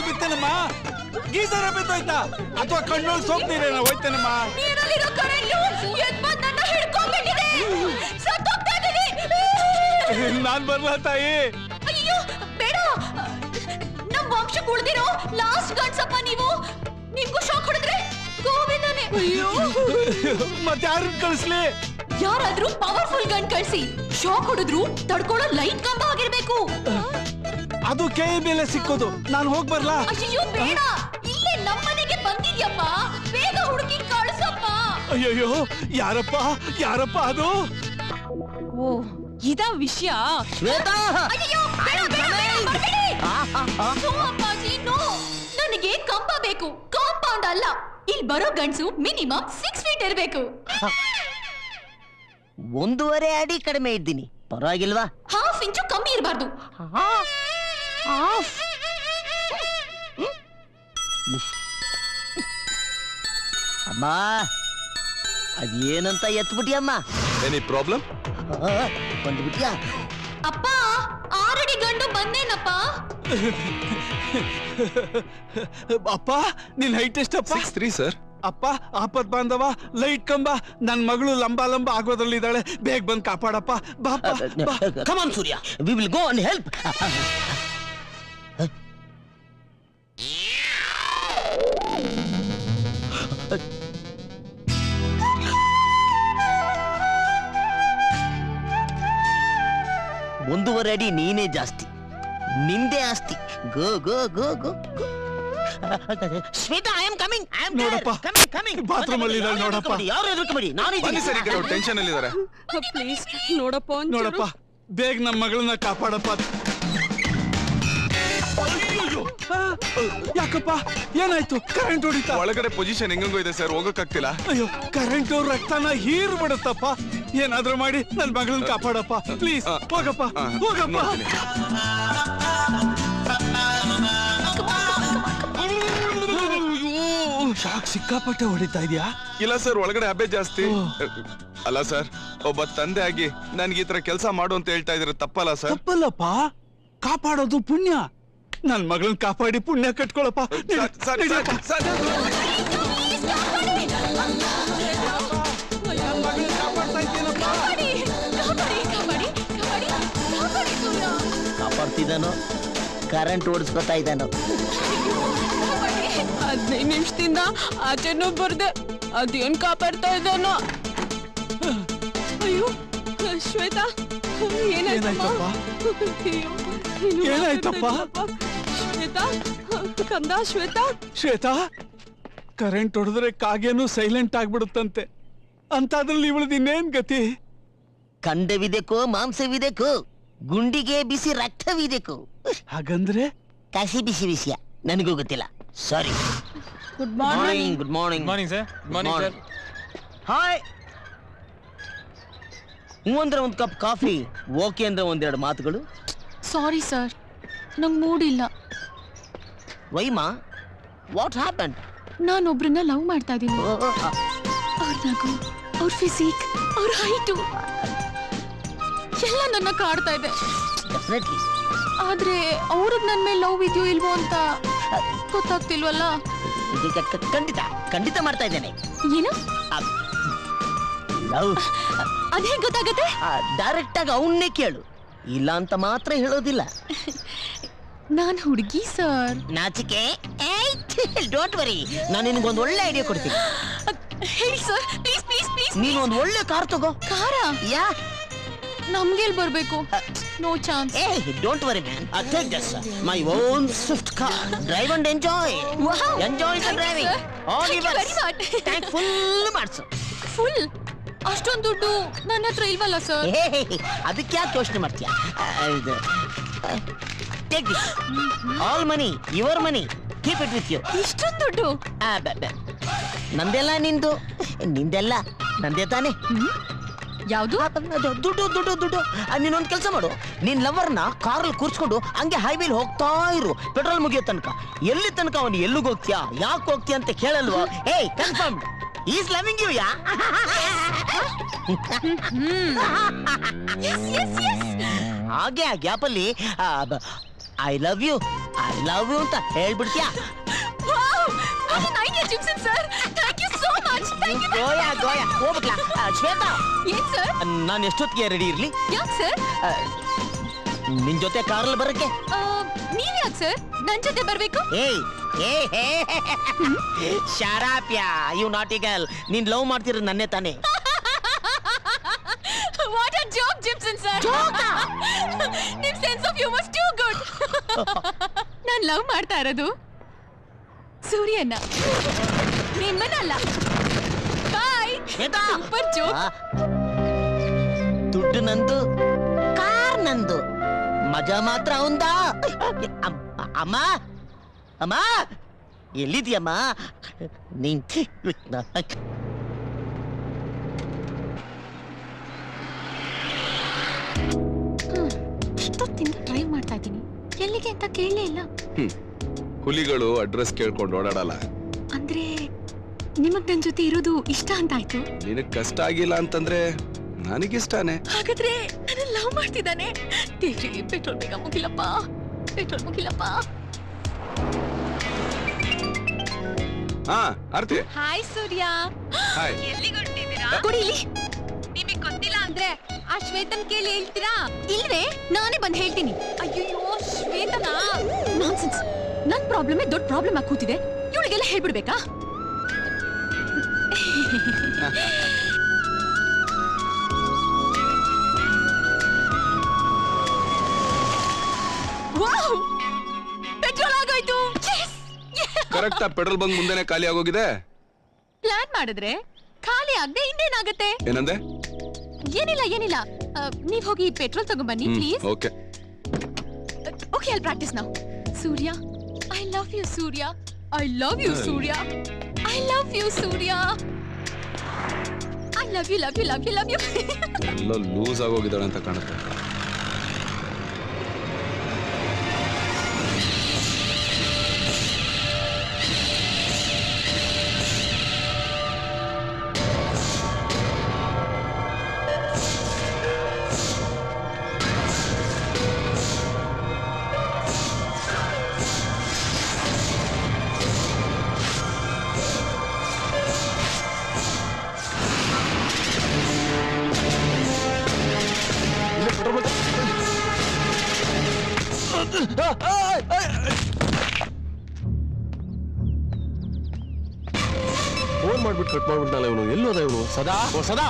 ಬಿತ್ತೇನಮ್ಮ ಗೀಸರ ಬಿತ್ತೋಯ್ತಾ ಅಥವಾ ಕಣ್ಣಲ್ಲಿ ಸೋಪ್ ನೀರೇನ ಹೋಯ್ತೇನಮ್ಮ ನಾನ್ ಬರ್ಲಾ ತಾಯಿ ಅಯ್ಯೋ ಬೇಡ ನಮ್ ವಂಶಕ್ಕೆ ಉಳಿದಿರೋ ಲಾಸ್ಟ್ ಗಂಡ್ಸಪ್ಪ ನೀವು ನಿಮ್ಗೂ ಶಾಕ್ ಹೊಡೆದ್ರೆ ಗೋವಿಂದನೇ ಅಯ್ಯೋ ಮತ್ತೆ ಯಾರನ್ನ ಕಳಿಸ್ಲಿ ಯಾರಾದ್ರೂ ಪವರ್ಫುಲ್ ಗನ್ ಕಳ್ಸಿ ಶಾಕ್ ಹೊಡೆದ್ರು ತಡ್ಕೊಳ್ಳೋ ಲೈಟ್ ಕಂಬ ಆಗಿರ್ಬೇಕು ಅದು ಕೈ ಮೇಲೆ ಸಿಕ್ಕೋದು ನಾನು ಹೋಗ್ ಬರ್ಲಾ ಅಯ್ಯೋ ಬೇಡ ಇಲ್ಲೇ ನಮ್ಮನೆಗೆ ಬಂದಿದ್ಯಪ್ಪ ಬೇಗ ಹುಡುಕಿ ಕಳ್ಸಪ್ಪ ಅಯ್ಯೋ ಯಾರಪ್ಪ ಯಾರಪ್ಪ ಅದು ಓ ಇದ ವಿಷಯ ಶ್ವೇತಾ ಅಯ್ಯೋ ಬೇಡ ಬೇಡ ಬೇಡ ನೋ ಅಪ್ಪಾಜಿ ನೋ ನನಗೆ ಕಂಬ ಬೇಕು ಕಾಂಪೌಂಡ್ ಅಲ್ಲ ಇಲ್ಲಿ ಬರೋ ಗಂಡ್ಸು ಮಿನಿಮಮ್ 6 ಫೀಟ್ ಇರಬೇಕು 1.5 ಅಡಿ ಕಡಿಮೆ ಇದ್ದೀನಿ ಪರವಾಗಿಲ್ವಾ ಹಾಫ್ ಇಂಚು ಕಮ್ಮಿ ಇರಬಾರ್ದು ಅಮ್ಮ ಅದೇನಂತ ಎತ್ಬಿಟ್ಟಿಯಮ್ಮ ಎನಿ ಪ್ರಾಬ್ಲಮ್ ಬಂದ್ಬಿಟ್ಯಾ ಅಪ್ಪ ಆರಡಿ ಗಂಡು ಬಂದೇನಪ್ಪ ಅಪ್ಪ ನಿನ್ ಹೈಟ್ ಎಷ್ಟಪ್ಪ 6'3" ಸರ್ ಅಪ್ಪ ಆಪತ್ ಬಾಂಧವ ಲೈಟ್ ಕಂಬ ನನ್ ಮಗಳು ಲಂಬಾ ಲಂಬ ಆಗೋದ್ರಲ್ಲಿದ್ದಾಳೆ ಬೇಗ ಬಂದ್ ಕಾಪಾಡಪ್ಪ ಬಾಪ come on Surya we will go and help ಒಂದೂವರೆ ಅಡಿ ನೀನೇ ಜಾಸ್ತಿ ನಿಂದೆ ಆಸ್ತಿ ಗೋ ಗೋ ಗೋ ಗೋ ಶ್ವೇತಾ ಐ ಆಮ್ ಕಮಿಂಗ್ ನೋಡಪ್ಪ ಬಾತ್ರೂಮ್ ಅಲ್ಲಿ ಇದ್ದಾಳೆ ನೋಡಪ್ಪ ಯಾರು ಎದುರ್ಕಬೇಡಿ ನಾನು ಬನ್ನಿ ಸರ್ ಈಗ ಟೆನ್ಷನ್ ಅಲ್ಲಿ ಇದ್ದಾರೆ ಪ್ಲೀಸ್ ನೋಡಪ್ಪ ನೋಡಪ್ಪ ಬೇಗ ನಮ್ಮ ಮಗಳನ್ನ ಕಾಪಾಡಪ್ಪ ಯಾಕಪ್ಪ ಏನಾಯ್ತು ಕರೆಂಟ್ ಹೊಡಿತಾ ಒಳಗಡೆ ಪೊಸಿಷನ್ ಹೆಂಗಂಗೋ ಇದೆ ಸರ್ ಹೋಗಕ್ಕಾಗ್ತಿಲ್ಲ ಅಯ್ಯೋ ಕರೆಂಟ್ ರಕ್ತನ ಹೀರ್ ಬಿಡುತ್ತಪ್ಪ ಏನಾದ್ರೂ ಮಾಡಿ ನನ್ ಮಗಳನ್ನ ಕಾಪಾಡಪ್ಪ ಪ್ಲೀಸ್ ಹೋಗಪ್ಪ ಹೋಗಪ್ಪ ಶಾಕ್ ಸಿಕ್ಕಾಪಟ್ಟೆ ಹೊಡಿತಾ ಇದೆಯಾ ಇಲ್ಲ ಸರ್ ಒಳಗಡೆ ಹಬ್ಬೆ ಜಾಸ್ತಿ ಅಲ್ಲ ಸರ್ ಒಬ್ಬ ತಂದೆ ಆಗಿ ನನ್ಗೆ ಈ ತರ ಕೆಲಸ ಮಾಡು ಅಂತ ಹೇಳ್ತಾ ಇದ್ರೆ ತಪ್ಪಲ್ಲ ಸರ್ ತಪ್ಪಲ್ಲಪ್ಪ ಕಾಪಾಡೋದು ಪುಣ್ಯ ನನ್ ಮಗಳನ್ನ ಕಾಪಾಡಿ ಪುಣ್ಯ ಕಟ್ಕೊಳಪ್ಪ ಕಾಪಾಡ್ತಿದ್ದಾನೋ ಕರೆಂಟ್ ಓಡಿಸ್ಕೊತಾ ಇದ್ದಾನೋ 15 ನಿಮಿಷದಿಂದ ಆಚೆನೂ ಬರ್ದೆ ಅದೇನ್ ಕಾಪಾಡ್ತಾ ಇದ್ದಾನೋ ಅಯ್ಯೋ ಶ್ವೇತಾ ಏನಾಯ್ತಪ್ಪ ಏನಾಯ್ತಪ್ಪ ಶ್ವೇತಾ ಕಂದ ಶ್ವೇತಾ ಶ್ವೇತಾ ಕರೆಂಟ್ ಹೊಡೆದ್ರೆ ಕಾಗೇನು ಸೈಲೆಂಟ್ ಆಗ್ಬಿಡುತ್ತಂತೆ ಅಂತಾದ್ರಲ್ಲಿ ಇವಳದ್ ಇನ್ನೇನ್ ಗತಿ ಖಂಡವಿದೆಕೋ ಮಾಂಸವಿದೆಕೋ ಗುಂಡಿಗೆ ಬಿಸಿ ರಕ್ತವಿದೆಕೋ ಹಾಗಂದ್ರೆ ಕಸಿ ಬಿಸಿ ವಿಷಯ ನನಗೂ ಗೊತ್ತಿಲ್ಲ ಸಾರಿ good morning good morning morning sir morning sir hi ಹ್ಞೂ ಅಂದ್ರೆ ಒಂದು ಕಪ್ ಕಾಫಿ ಓಕೆ ಅಂದ್ರೆ ಒಂದೆರಡು ಮಾತುಗಳು ಸಾರಿ ಸರ್ ನಂಗೆ ಮೂಡಿಲ್ಲ ವೈಮಾ ವಾಟ್ ಹ್ಯಾಪನ್ ನಾನೊಬ್ರನ್ನ ಲವ್ ಮಾಡ್ತಾ ಇದ್ದೀನಿ ಅವ್ರ ನಗು ಅವ್ರ ಫಿಸಿಕ್ ಅವ್ರ ಹೈಟು ಎಲ್ಲ ನನ್ನ ಕಾಡ್ತಾ ಇದೆ ಡೆಫಿನೆಟ್ಲಿ ಆದ್ರೆ ಅವ್ರಿಗೆ ನನ್ನ ಮೇಲೆ ಲವ್ ಇದೆಯೋ ಇಲ್ವೋ ಅಂತ ಗೊತ್ತಾಗ್ತಿಲ್ವಲ್ಲ ಖಂಡಿತ ಖಂಡಿತ ಮಾಡ್ತಾ ಇದ್ದೇನೆ ಏನು ಲವ್ ಅದೇ ಗೊತ್ತಾಗತ್ತೆ ಡೈರೆಕ್ಟ್ ಆಗಿ ಅವನ್ನೇ ಕೇಳು ಇಲ್ಲ ಅಂತ ಮಾತ್ರ ಹೇಳೋದಿಲ್ಲ ನಾನ್ ಹುಡುಗಿ ಸರ್ ನಾಚಿಕೆ ಡೋಂಟ್ ವರಿ ನಾನು ನಿನಗೊಂದು ಒಳ್ಳೆ ಐಡಿಯಾ ಕೊಡ್ತೀನಿ ಹೇಳಿ ಸರ್ ಪ್ಲೀಸ್ ಪ್ಲೀಸ್ ಪ್ಲೀಸ್ ನೀನು ಒಂದು ಒಳ್ಳೆ ಕಾರ್ ತಗೋ ಕಾರ ಯಾ ನಮ್ಗೆಲ್ ಬರ್ಬೇಕು no chance don't worry man take this my own Swift car drive and enjoy enjoy the driving all yours tank full ಮಾಡ್ಸು ಫುಲ್ ಅಷ್ಟೊಂದು ದುಡ್ಡು ನನ್ನ ಹತ್ರ ಇಲ್ವಲ್ಲ ಸರ್ ಅದಕ್ಕೆ ಯಾಕೆ ಯೋಚನೆ ಮಾಡ್ತೀಯ take this all money your money keep it with you ಇಷ್ಟೊಂದು ದುಡ್ಡು ನಂದೆಲ್ಲ ನಿಂದು ನಿಂದೆಲ್ಲ ನಂದೇ ತಾನೆ ಯಾವುದು ದುಡ್ಡು ದುಡ್ಡು ದುಡ್ಡು ನೀನೊಂದು ಕೆಲಸ ಮಾಡು ನಿನ್ ಲವರ್ನ ಕಾರಲ್ಲಿ ಕೂರ್ಸ್ಕೊಂಡು ಹಂಗೆ ಹೈವೇಲಿ ಹೋಗ್ತಾ ಇರು ಪೆಟ್ರೋಲ್ ಮುಗಿಯೋ ತನಕ ಎಲ್ಲಿ ತನಕ ಅವನು ಎಲ್ಲಿಗೆ ಹೋಗ್ತೀಯಾ ಯಾಕೆ ಹೋಗ್ತೀಯ ಅಂತ ಕೇಳಲ್ವೋ ಏಯ್ confirm is loving you yeah ಹಾಗೆ ಆ ಗ್ಯಾಪಲ್ಲಿ I love you I love you ಅಂತ ಹೇಳ್ಬಿಡ್ತೀಯಾ? Jimson sir, thank you so much. ಗೋಯಾ ಗೋಯಾ ಹೋಗ್ಬಿಟ್ಲಾ? ಶ್ವೇತಾ, ಏನ್ ಸರ್? ನಾನು ಎಷ್ಟೊತ್ತಿಗೆ ರೆಡಿ ಇರ್ಲಿ? ಯಾಕೆ ಸರ್? ನಿನ್ ಜೊತೆ ಕಾರಲ್ಲಿ ಬರಕ್ಕೆ? ನೀವ್ ಯಾಕೆ ಸರ್ ನನ್ ಜೊತೆ ಬರ್ಬೇಕು? ಏಯ್ ಶಾರಾಪ್ಯ, ಯು ನಾಟಿ ಗರ್ಲ್. ನೀನ್ ಲವ್ ಮಾಡ್ತಿರೋದು ನನ್ನೇ ತಾನೇ? What a joke Jimson sir. ನಿಮ್ sense of humour too good. ನಾನ್ ಲವ್ ಮಾಡ್ತಾ ಇರೋದು ಸೂರ್ಯನ, ನಿಮ್ಮನ್ನಲ್ಲ. ಬಾಯ್. Super joke. ದುಡ್ಡು ನಂದು, ಕಾರ್ ನಂದು, ಮಜಾ ಮಾತ್ರ ಅವಂದ. ಅಮ್ಮ ಅಮ್ಮ ಎಲ್ಲಿದ್ಯಮ್ಮ ನೀನ್? ಇಷ್ಟೊತ್ತಿಂದ ಡ್ರೈವ್ ಮಾಡ್ತಾ ಇದ್ದೀನಿ, ಎಲ್ಲಿಗೆ ಅಂತ ಕೇಳಲೇ ಇಲ್ಲ. ಹುಲಿಗಳು ಅಡ್ರೆಸ್ ಕೇಳ್ಕೊಂಡು ಓಡಾಡಲ್ಲ. ಅಂದ್ರೆ ನಿಮಗ್ ನನ್ ಜೊತೆ ಇರೋದು ಇಷ್ಟ ಅಂತ ಆಯ್ತು? ನಿನಗ್ ಕಷ್ಟ ಆಗಿಲ್ಲ ಅಂತಂದ್ರೆ ನನಗಿಷ್ಟಾನೆ. ಹಾಗಾದ್ರೆ ನನ್ನ ಲವ್ ಮಾಡ್ತಿದ್ದಾನೆ. ದೇವ್ರಿ, ಪೆಟ್ರೋಲ್ ಬೇಗ ಮುಗಿಲಪ್ಪ, ಪೆಟ್ರೋಲ್ ಮುಗಿಲಪ್ಪ. ಹಾ ಆರ್ತಿ. ಹಾಯ್ ಸೂರ್ಯ. ಹಾಯ್. ಎಲ್ಲಿಗೆ ಹೊರಟಿದ್ದೀರಾ? ಕೊಡಿಲಿ. ನಿಮಗೆ ಗೊತ್ತಿಲ್ಲ ಅಂದ್ರೆ ಆ ಶ್ವೇತನ್ ಕೇಳಿ ಹೇಳ್ತೀರಾ? ಇಲ್ವೇ, ನಾನೇ ಬಂದು ಹೇಳ್ತೀನಿ. ಅಯ್ಯೋ ಶ್ವೇತನಾ? ನಾನ್ಸೆನ್ಸ್. ನನ್ ಪ್ರಾಬ್ಲಮ್ ದೊಡ್ಡ ಪ್ರಾಬ್ಲಮ್ ಆಗಿ ಕೂತಿದೆ, ಇವಳಿಗೆಲ್ಲ ಹೇಳ್ಬಿಡ್ಬೇಕಾ? ವಾವ್, ಪೆಟ್ರೋಲ್ ಆಗೋಯ್ತು. ಕರೆಕ್ಟ್. ಪೆಟ್ರೋಲ್ ಬಂಕ್ ಮುಂದೆನೆ ಖಾಲಿ ಆಗೋಗಿದೆ. ಪ್ಲಾನ್ ಮಾಡಿದ್ರೆ ಖಾಲಿ ಆಗದೆ ಇನ್ನೇನಾಗತ್ತೆ? ಏನಂದೆ? ಏನಿಲ್ಲ ಏನಿಲ್ಲ. ನೀವ್ ಹೋಗಿ ಪೆಟ್ರೋಲ್ ತಗೊಂಡ್ಬನ್ನಿ please. Okay okay, I practice now. Surya, I love you Surya, I love you Surya, I love you Surya, I love you love you love you love you. ಎಲ್ಲ ಲೂಸ್ ಆಗೋಗಿದ್ದಾಳೆ ಅಂತ ಕಾಣುತ್ತೆ. ಫೋನ್ ಮಾಡ್ಬಿಟ್ಟು ಕಟ್ ಮಾಡ್ಬಿಟ್ನಲ್ಲ ಇವನು. ಎಲ್ಲೋದ ಇವನು? ಸದಾ ಸದಾ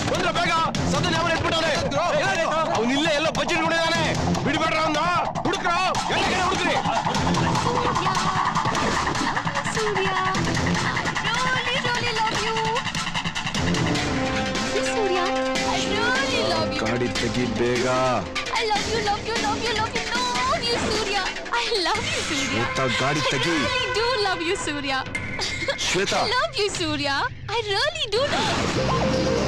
ಬಂದ್ರ ಬೇಗ. ಸದನ್ ಯಾವ ಇಟ್ಬಿಟ್ಟವನೆ? ಅವನಿಲ್ಲೇ ಎಲ್ಲೋ ಬಜ್ಜಿನ ಗುಡಿದಾನೆ. ಬಿಡ್ಬೇಡ್ರ ಅವನ್ನ. ಹುಡುಕ್ರ, ಎಲ್ಲ ಕಡೆ ಹುಡುಕ್ರಿ. ಸೂರ್ಯ, I really love you. Surya, I really love you. ಗಾಡಿ ತೆಗಿ ಬೇಗ. I love you, love you, love you, love you, love you, Surya. I love you, Surya. ಗಾಡಿ ತೆಗಿ. I really do love you, Surya. Shweta. I love you, Surya. I really do love you.